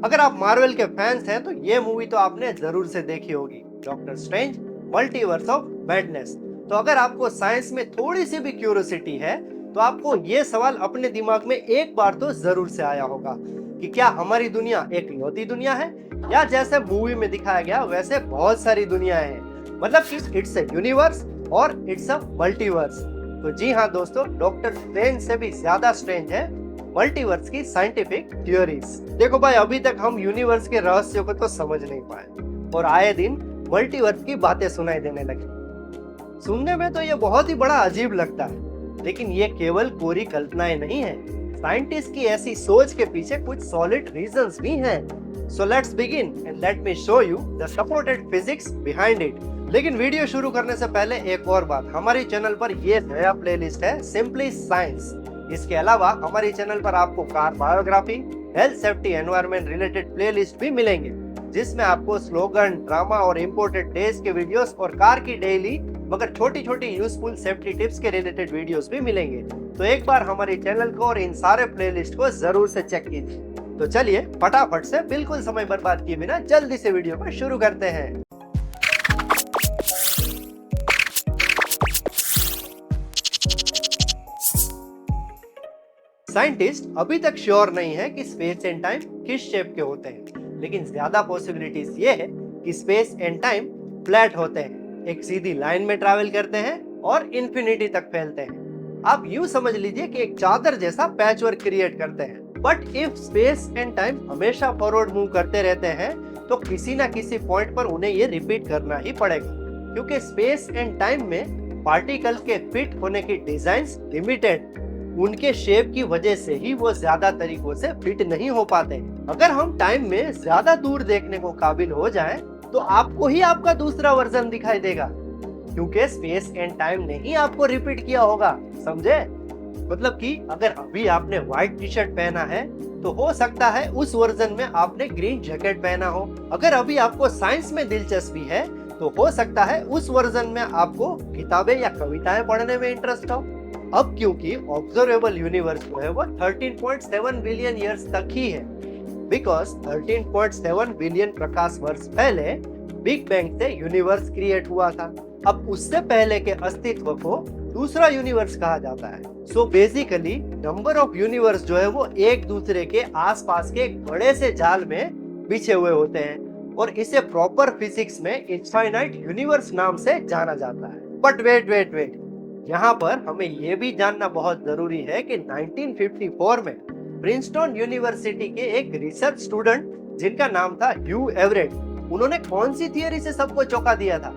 अगर आप मार्वल के फैंस हैं तो ये मूवी तो आपने जरूर से देखी होगी, doctor strange multiverse of madness. तो अगर आपको साइंस में थोड़ी सी भी क्यूरियोसिटी है तो आपको ये सवाल अपने दिमाग में एक बार तो जरूर से आया होगा कि क्या हमारी दुनिया एक इकलौती दुनिया है या जैसे मूवी में दिखाया गया वैसे बहुत सारी दुनियाएं हैं, मतलब कि इट्स ए यूनिवर्स और इट्स अ मल्टीवर्स। तो जी हाँ दोस्तों, डॉक्टर स्ट्रेंज से भी ज्यादा स्ट्रेंज है मल्टीवर्स की साइंटिफिक थ्योरीज। देखो भाई, अभी तक हम यूनिवर्स के रहस्यों को तो समझ नहीं पाए और आए दिन मल्टीवर्स की बातें सुनाई देने लगी। सुनने में तो ये बहुत ही बड़ा अजीब लगता है, लेकिन ये केवल पूरी कल्पनाएं नहीं है। साइंटिस्ट की ऐसी सोच के पीछे कुछ सॉलिड रीजंस भी हैं। So let's begin and let me show you the supported physics behind it. लेकिन वीडियो शुरू करने से पहले एक और बात, हमारे चैनल पर ये नया प्लेलिस्ट है सिंपली साइंस। इसके अलावा हमारे चैनल पर आपको car biography, health, safety, environment related playlist भी मिलेंगे, जिसमें आपको स्लोगन, ड्रामा और इम्पोर्टेड डेज के वीडियोस और कार की डेली मगर छोटी छोटी यूजफुल सेफ्टी टिप्स के रिलेटेड वीडियोस भी मिलेंगे। तो एक बार हमारे चैनल को और इन सारे प्लेलिस्ट को जरूर से चेक कीजिए। तो चलिए फटाफट से बिल्कुल समय बर्बाद किए बिना जल्दी से वीडियो को शुरू करते हैं। साइंटिस्ट अभी तक श्योर नहीं है कि स्पेस एंड टाइम किस शेप के होते हैं, लेकिन ज्यादा पॉसिबिलिटीज ये है कि स्पेस एंड टाइम फ्लैट होते हैं, एक सीधी लाइन में ट्रैवल करते हैं और इंफिनिटी तक फैलते हैं। आप यूं समझ लीजिए कि एक चादर जैसा पैचवर्क क्रिएट करते हैं। But if space and time हमेशा फॉरवर्ड मूव करते रहते हैं तो किसी ना किसी पॉइंट पर उन्हें ये रिपीट करना ही पड़ेगा, क्योंकि स्पेस एंड टाइम में पार्टिकल के फिट होने की डिजाइन लिमिटेड, उनके शेप की वजह से ही वो ज्यादा तरीकों से फिट नहीं हो पाते। अगर हम टाइम में ज्यादा दूर देखने को काबिल हो जाएं, तो आपको ही आपका दूसरा वर्जन दिखाई देगा, क्योंकि स्पेस एंड टाइम ने ही आपको रिपीट किया होगा। समझे? मतलब कि अगर अभी आपने व्हाइट टी शर्ट पहना है तो हो सकता है उस वर्जन में आपने ग्रीन जैकेट पहना हो। अगर अभी आपको साइंस में दिलचस्पी है तो हो सकता है उस वर्जन में आपको किताबें या कविताएं पढ़ने में इंटरेस्ट हो। अब क्योंकि ऑब्जर्वेबल यूनिवर्स जो है वो 13.7 बिलियन ईयर्स तक ही है, बिकॉज 13.7 बिलियन प्रकाश वर्ष पहले बिग बैंग से यूनिवर्स क्रिएट हुआ था। अब उससे पहले के अस्तित्व को दूसरा यूनिवर्स कहा जाता है। So basically number of universe जो है वो एक दूसरे के आसपास के एक बड़े से जाल में बिछे हुए होते हैं और इसे प्रॉपर फिजिक्स में इनफाइनाइट यूनिवर्स नाम से जाना जाता है। बट वेट, यहाँ पर हमें यह भी जानना बहुत जरूरी है कि 1954 में प्रिंसटन यूनिवर्सिटी के एक रिसर्च स्टूडेंट जिनका नाम था ह्यू एवरेट, उन्होंने कौन सी थियरी से सबको चौंका दिया था?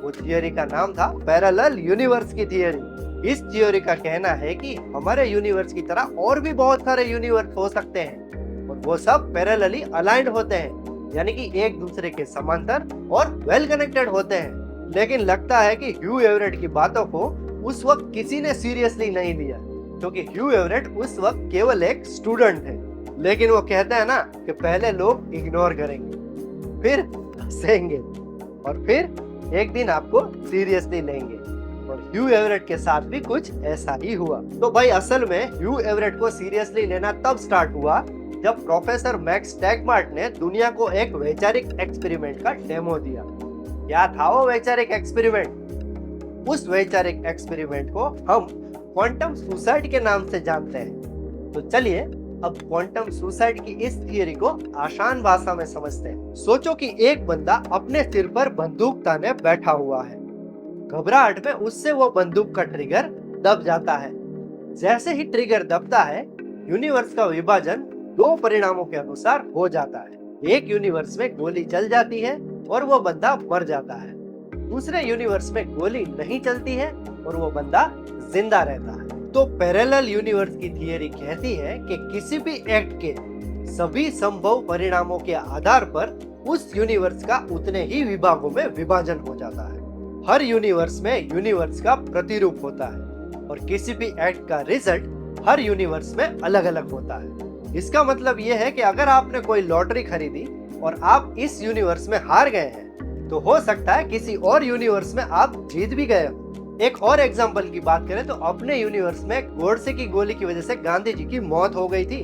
वो थियरी का नाम था पैरेलल यूनिवर्स की थियरी। इस थियरी का कहना है कि हमारे यूनिवर्स की तरह और भी बहुत सारे यूनिवर्स हो सकते हैं और वो सब पैरेलली अलाइंड होते हैं, यानी कि एक दूसरे के समांतर और वेल कनेक्टेड होते हैं। लेकिन लगता है कि ह्यू एवरेट की बातों को उस वक्त किसी ने सीरियसली नहीं लिया, क्योंकि ह्यू एवरेट उस वक्त केवल एक स्टूडेंट थे। लेकिन वो कहते हैं ना कि पहले लोग इग्नोर करेंगे, फिर हंसेंगे और फिर एक दिन आपको सीरियसली लेंगे। और ह्यू एवरेट के साथ भी कुछ ऐसा ही हुआ। तो भाई असल में ह्यू एवरेट को सीरियसली लेना तब स्टार्ट हुआ जब प्रोफेसर मैक्स टैगमार्ट ने दुनिया को एक वैचारिक एक्सपेरिमेंट का डेमो दिया। क्या था वो वैचारिक एक्सपेरिमेंट? उस वैचारिक एक्सपेरिमेंट को हम क्वांटम सुसाइड के नाम से जानते हैं। तो चलिए अब क्वांटम सुसाइड की इस थियरी को आसान भाषा में समझते हैं। सोचो कि एक बंदा अपने सिर पर बंदूक ताने बैठा हुआ है। घबराहट में उससे वो बंदूक का ट्रिगर दब जाता है। जैसे ही ट्रिगर दबता है, यूनिवर्स का विभाजन दो परिणामों के अनुसार हो जाता है। एक यूनिवर्स में गोली चल जाती है और वो बंदा मर जाता है। दूसरे यूनिवर्स में गोली नहीं चलती है और वो बंदा जिंदा रहता है। तो पैरेलल यूनिवर्स की थियरी कहती है कि किसी भी एक्ट के सभी संभव परिणामों के आधार पर उस यूनिवर्स का उतने ही विभागों में विभाजन हो जाता है। हर यूनिवर्स में यूनिवर्स का प्रतिरूप होता है और किसी भी एक्ट का रिजल्ट हर यूनिवर्स में अलग अलग होता है। इसका मतलब यह है कि अगर आपने कोई लॉटरी खरीदी और आप इस यूनिवर्स में हार गए हैं, तो हो सकता है किसी और यूनिवर्स में आप जीत भी गए हो। एक और एग्जांपल की बात करें तो अपने यूनिवर्स में गोडसे की गोली की वजह से गांधी जी की मौत हो गई थी,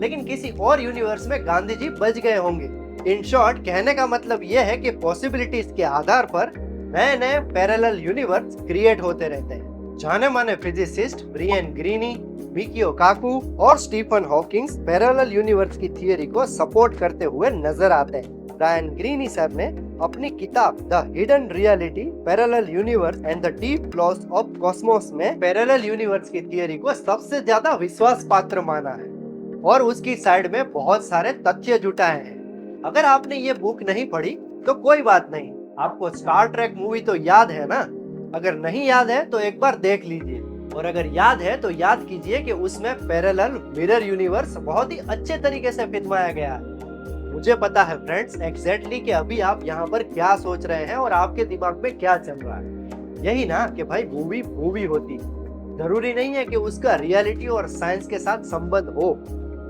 लेकिन किसी और यूनिवर्स में गांधी जी बच गए होंगे। इन शॉर्ट कहने का मतलब यह है कि पॉसिबिलिटीज के आधार पर नए नए पैरेलल यूनिवर्स क्रिएट होते रहते हैं। जाने माने फिजिसिस्ट ब्रियन ग्रीनी, मिकियो काकू और स्टीफन हॉकिंग्स पैरेलल यूनिवर्स की थियरी को सपोर्ट करते हुए नजर आते हैं। ब्रायन ग्रीनी सर ने अपनी किताब the hidden reality, parallel universe and the deep loss of Cosmos में पैरेलल यूनिवर्स की थियरी को सबसे ज्यादा विश्वास पात्र माना है और उसकी साइड में बहुत सारे तथ्य जुटाए हैं। अगर आपने ये बुक नहीं पढ़ी तो कोई बात नहीं, आपको स्टार ट्रेक मूवी तो याद है ना। अगर नहीं याद है तो एक बार देख लीजिए, और अगर याद है तो याद कीजिए कि उसमें पैरेलल मिरर यूनिवर्स बहुत ही अच्छे तरीके से फिल्माया गया है। मुझे पता है फ्रेंड्स एग्जैक्टली कि अभी आप यहाँ पर क्या सोच रहे हैं और आपके दिमाग में क्या चल रहा है। यही ना कि भाई मूवी मूवी होती है, जरूरी नहीं है कि उसका रियलिटी और साइंस के साथ संबंध हो।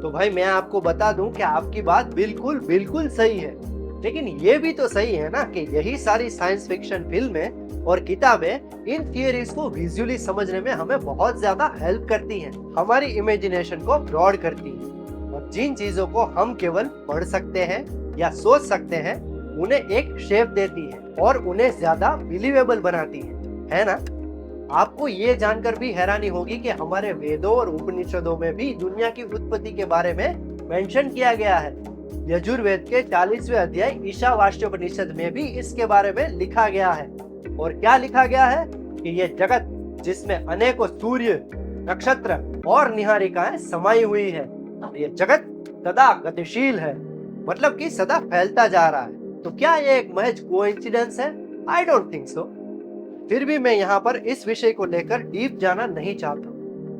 तो भाई मैं आपको बता दूं कि आपकी बात बिल्कुल बिल्कुल सही है, लेकिन ये भी तो सही है ना कि यही सारी साइंस फिक्शन फिल्में और किताबें इन थियरीज को विजुअली समझने में हमें बहुत ज्यादा हेल्प करती हैं, हमारी इमेजिनेशन को ब्रॉड करती हैं, और जिन चीजों को हम केवल पढ़ सकते हैं या सोच सकते हैं उन्हें एक शेप देती है और उन्हें ज्यादा बिलीवेबल बनाती है ना। आपको ये जानकर भी हैरानी होगी कि हमारे वेदों और उपनिषदों में भी दुनिया की उत्पत्ति के बारे में मेंशन किया गया है। यजुर्वेद के 40वें अध्याय ईशावास्योपनिषद में भी इसके बारे में लिखा गया है। और क्या लिखा गया है कि ये जगत जिसमें अनेकों सूर्य, नक्षत्र और निहारिकाएं समाई हुई है, ये जगत सदा गतिशील है, मतलब कि सदा फैलता जा रहा है। तो क्या ये एक महज कोइंसिडेंस है? I don't think so. फिर भी मैं यहाँ पर इस विषय को लेकर डीप जाना नहीं चाहता,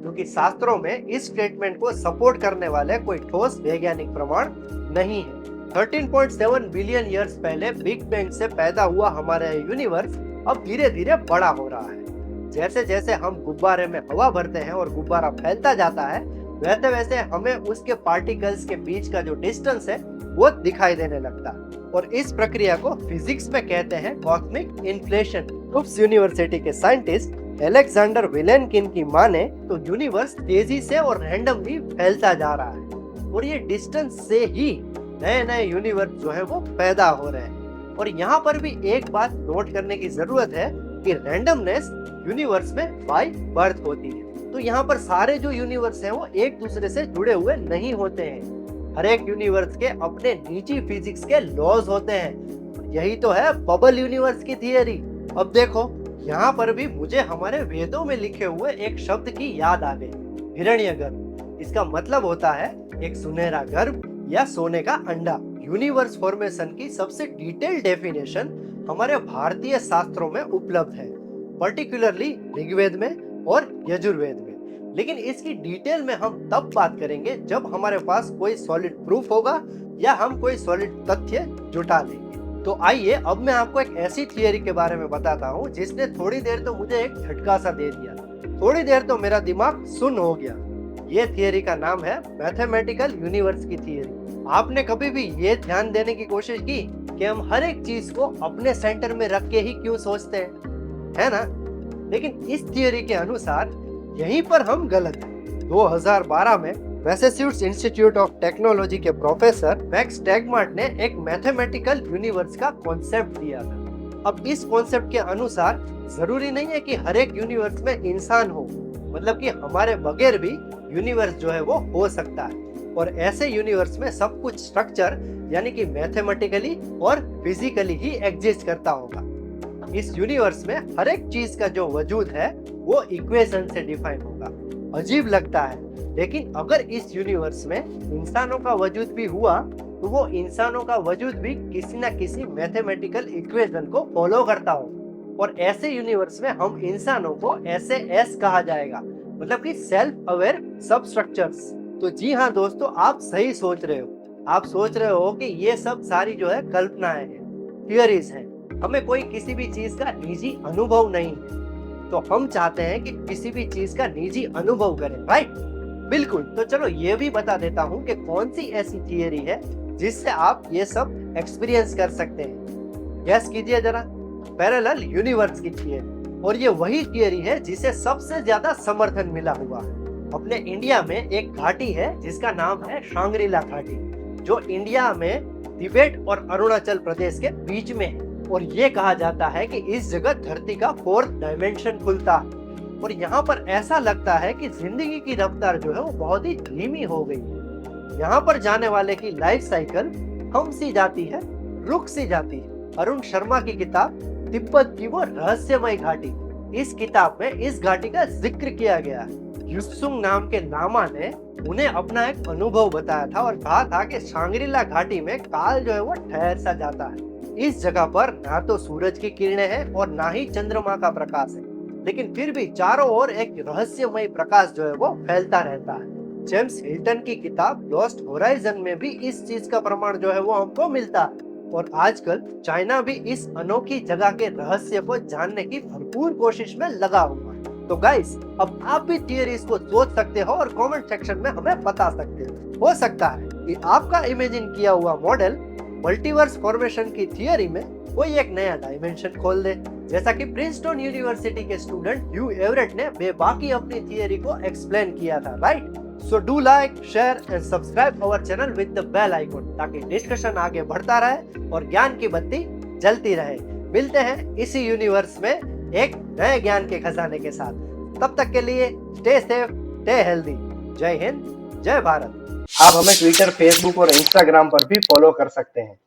क्योंकि शास्त्रों में इस स्टेटमेंट को सपोर्ट करने वाले कोई ठोस वैज्ञानिक प्रमाण नहीं है। 13.7 बिलियन ईयर्स पहले बिग बैंग से पैदा हुआ हमारा यूनिवर्स अब धीरे धीरे बड़ा हो रहा है। जैसे जैसे हम गुब्बारे में हवा भरते हैं और गुब्बारा फैलता जाता है, वैसे वैसे हमें उसके पार्टिकल्स के बीच का जो डिस्टेंस है वो दिखाई देने लगता है, और इस प्रक्रिया को फिजिक्स में कहते हैं कॉस्मिक इन्फ्लेशन। टुफ्ट यूनिवर्सिटी के साइंटिस्ट अलेक्जेंडर विलेनकिन की माने तो यूनिवर्स तेजी से और रैंडमली फैलता जा रहा है, और ये डिस्टेंस से ही नए नए यूनिवर्स जो है वो पैदा हो रहे हैं। और यहाँ पर भी एक बात नोट करने की जरूरत है कि रैंडमनेस यूनिवर्स में बाय बर्थ होती है। तो यहाँ पर सारे जो यूनिवर्स हैं वो एक दूसरे से जुड़े हुए नहीं होते हैं। हर एक यूनिवर्स के अपने निजी फिजिक्स के लॉज होते हैं। यही तो है बबल यूनिवर्स की थियरी। अब देखो यहाँ पर भी मुझे हमारे वेदों में लिखे हुए एक शब्द की याद आ गई, हिरण्यगर्भ। इसका मतलब होता है एक सुनहरा गर्भ या सोने का अंडा। यूनिवर्स फॉर्मेशन की सबसे डिटेल्ड डेफिनेशन हमारे भारतीय शास्त्रों में उपलब्ध है, पर्टिकुलरली ऋग्वेद में और यजुर्वेद में। लेकिन इसकी डिटेल में हम तब बात करेंगे जब हमारे पास कोई सॉलिड प्रूफ होगा या हम कोई सॉलिड तथ्य जुटा लेंगे। तो आइए अब मैं आपको एक ऐसी थियरी के बारे में बताता हूँ जिसने थोड़ी देर तो मुझे एक झटका सा दे दिया, थोड़ी देर तो मेरा दिमाग सुन्न हो गया। ये थियरी का नाम है मैथमेटिकल यूनिवर्स की थियरी। आपने कभी भी ये ध्यान देने की कोशिश की कि हम हर एक चीज को अपने सेंटर में रख के ही क्यों सोचते हैं, है ना? लेकिन इस थियरी के अनुसार यहीं पर हम गलत हैं। 2012 में मैसेच्यूसेट्स इंस्टीट्यूट ऑफ टेक्नोलॉजी के प्रोफेसर मैक्स टैगमार्ट ने एक मैथमेटिकल यूनिवर्स का कॉन्सेप्ट दिया था। अब इस कॉन्सेप्ट के अनुसार जरूरी नहीं है कि हर एक यूनिवर्स में इंसान हो, मतलब कि हमारे बगैर भी यूनिवर्स जो है वो हो सकता है, और ऐसे यूनिवर्स में सब कुछ स्ट्रक्चर यानी कि मैथमेटिकली और फिजिकली ही एग्जिस्ट करता होगा। इस यूनिवर्स में हर एक चीज का जो वजूद है वो इक्वेशन से डिफाइन होगा। अजीब लगता है, लेकिन अगर इस यूनिवर्स में इंसानों का वजूद भी हुआ तो वो इंसानों का वजूद भी किसी न किसी मैथमेटिकल इक्वेशन को फॉलो करता हो, और ऐसे यूनिवर्स में हम इंसानों को एस कहा जाएगा, मतलब कि सेल्फ अवेयर सबस्ट्रक्चर्स। तो जी हाँ दोस्तों, आप सही सोच रहे हो। आप सोच रहे हो कि ये सब सारी जो है कल्पनाएं हैं, थियरीज हैं। हमें कोई किसी भी चीज का निजी अनुभव नहीं है, तो हम चाहते हैं कि किसी भी चीज का निजी अनुभव करें, राइट? बिल्कुल। तो चलो ये भी बता देता हूँ कि कौन सी ऐसी थियरी है जिससे आप ये सब एक्सपीरियंस कर सकते हैं। गैस कीजिए जरा। पैरेलल यूनिवर्स की थियरी। और ये वही थियरी है जिसे सबसे ज्यादा समर्थन मिला हुआ है। अपने इंडिया में एक घाटी है जिसका नाम है शांग्रीला घाटी, जो इंडिया में तिब्बत और अरुणाचल प्रदेश के बीच में है। और ये कहा जाता है कि इस जगह धरती का 4th डायमेंशन खुलता है और यहाँ पर ऐसा लगता है कि जिंदगी की रफ्तार जो है वो बहुत ही धीमी हो गई है। यहाँ पर जाने वाले की लाइफ साइकिल थम सी जाती है, रुक सी जाती है। अरुण शर्मा की किताब तिब्बत की वो रहस्यमय घाटी, इस किताब में इस घाटी का जिक्र किया गया है। युत्सुंग नाम के लामा ने उन्हें अपना एक अनुभव बताया था और कहा था कि शांग्रीला घाटी में काल जो है वो ठहर सा जाता है। इस जगह पर ना तो सूरज की किरणें हैं और ना ही चंद्रमा का प्रकाश है, लेकिन फिर भी चारों ओर एक रहस्यमय प्रकाश जो है वो फैलता रहता है। जेम्स हिल्टन की किताब लॉस्ट होराइजन में भी इस चीज का प्रमाण जो है वो हमको मिलता है। और आजकल चाइना भी इस अनोखी जगह के रहस्य को जानने की भरपूर कोशिश में लगा हुआ है। तो गाइस, अब आप भी थियरीज को सोच सकते हो और कमेंट सेक्शन में हमें बता सकते हो सकता है कि आपका इमेजिन किया हुआ मॉडल मल्टीवर्स फॉर्मेशन की थियरी में कोई एक नया डायमेंशन खोल दे, जैसा कि प्रिंसटन यूनिवर्सिटी के स्टूडेंट ह्यू एवरेट ने बेबाकी अपनी थियरी को एक्सप्लेन किया था, right? So do like, share and subscribe our channel with the bell icon, ताकि डिस्कशन आगे बढ़ता रहे और ज्ञान की बत्ती जलती रहे। मिलते हैं इसी यूनिवर्स में एक नए ज्ञान के खजाने के साथ। तब तक के लिए स्टे सेफ, स्टे हेल्दी। जय हिंद, जय भारत। आप हमें ट्विटर, फेसबुक और इंस्टाग्राम पर भी फॉलो कर सकते हैं।